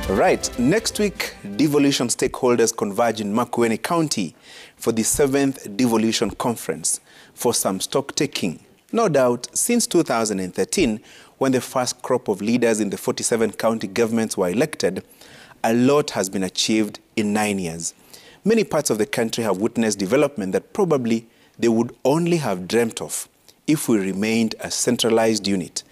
Right, next week, devolution stakeholders converge in Makueni County for the 7th Devolution Conference for some stock taking. No doubt, since 2013, when the first crop of leaders in the 47 county governments were elected, a lot has been achieved in 9 years. Many parts of the country have witnessed development that probably they would only have dreamt of if we remained a centralized unit.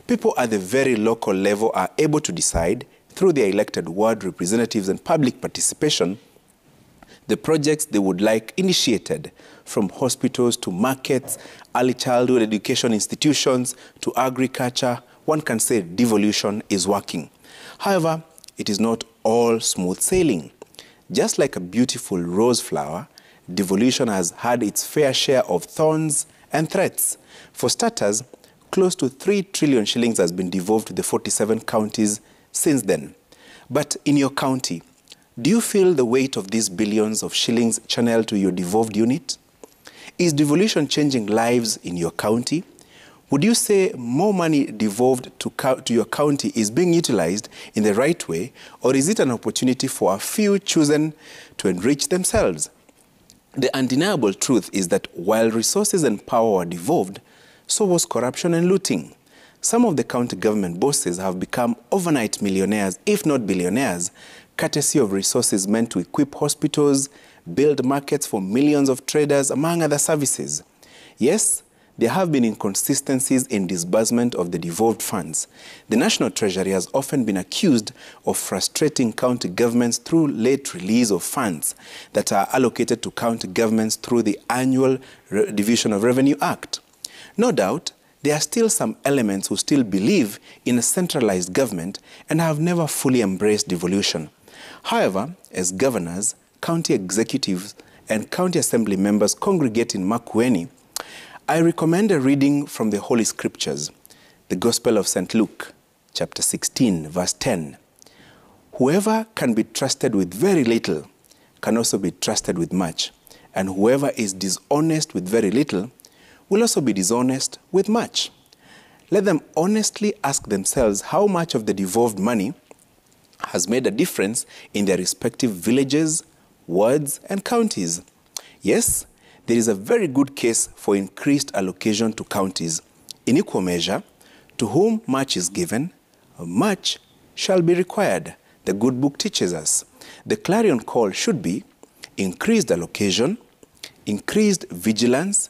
People at the very local level are able to decide, through their elected ward representatives and public participation, the projects they would like initiated, from hospitals to markets, early childhood education institutions to agriculture. One can say devolution is working. However, it is not all smooth sailing. Just like a beautiful rose flower, devolution has had its fair share of thorns and threats. For starters, close to 3 trillion shillings has been devolved to the 47 counties since then. But in your county, do you feel the weight of these billions of shillings channeled to your devolved unit? Is devolution changing lives in your county? Would you say more money devolved to your county is being utilized in the right way, or is it an opportunity for a few chosen to enrich themselves? The undeniable truth is that while resources and power were devolved, so was corruption and looting. Some of the county government bosses have become overnight millionaires, if not billionaires, courtesy of resources meant to equip hospitals, build markets for millions of traders, among other services. Yes, there have been inconsistencies in disbursement of the devolved funds. The National Treasury has often been accused of frustrating county governments through late release of funds that are allocated to county governments through the annual Division of Revenue Act. No doubt, there are still some elements who still believe in a centralized government and have never fully embraced devolution. However, as governors, county executives, and county assembly members congregate in Makueni, I recommend a reading from the Holy Scriptures, the Gospel of St. Luke, chapter 16, verse 10. Whoever can be trusted with very little can also be trusted with much, and whoever is dishonest with very little will also be dishonest with much. Let them honestly ask themselves how much of the devolved money has made a difference in their respective villages, wards, and counties. Yes, there is a very good case for increased allocation to counties. In equal measure, to whom much is given, much shall be required. The good book teaches us. The clarion call should be increased allocation, increased vigilance,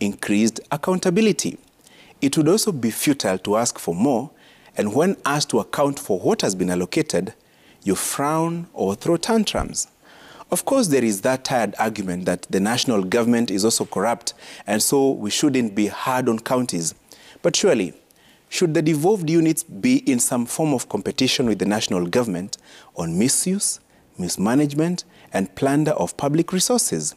increased accountability. It would also be futile to ask for more, and when asked to account for what has been allocated, you frown or throw tantrums. Of course, there is that tired argument that the national government is also corrupt, and so we shouldn't be hard on counties. But surely, should the devolved units be in some form of competition with the national government on misuse, mismanagement, and plunder of public resources?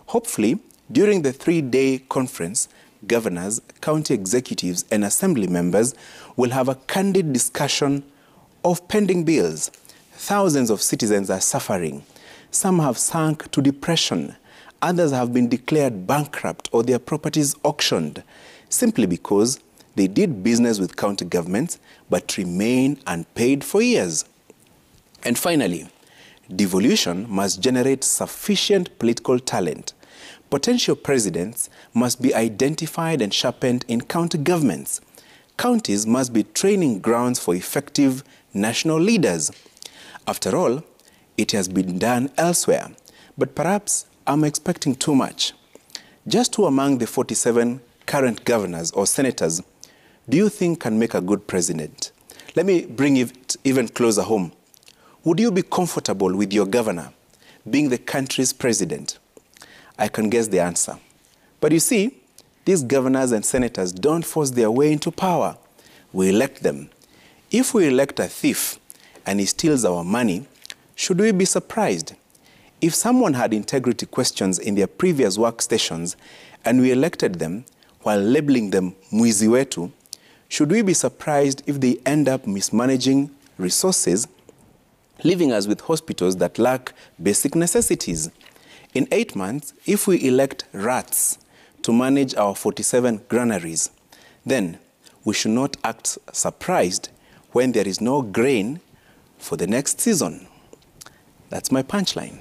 Hopefully, during the 3-day conference, governors, county executives, and assembly members will have a candid discussion of pending bills. Thousands of citizens are suffering. Some have sunk to depression. Others have been declared bankrupt or their properties auctioned, simply because they did business with county governments but remain unpaid for years. And finally, devolution must generate sufficient political talent. Potential presidents must be identified and sharpened in county governments. Counties must be training grounds for effective national leaders. After all, it has been done elsewhere, but perhaps I'm expecting too much. Just who among the 47 current governors or senators do you think can make a good president? Let me bring it even closer home. Would you be comfortable with your governor being the country's president? I can guess the answer. But you see, these governors and senators don't force their way into power. We elect them. If we elect a thief and he steals our money, should we be surprised? If someone had integrity questions in their previous workstations and we elected them while labeling them mwizi wetu, should we be surprised if they end up mismanaging resources, leaving us with hospitals that lack basic necessities? In 8 months, if we elect rats to manage our 47 granaries, then we should not act surprised when there is no grain for the next season. That's my punchline.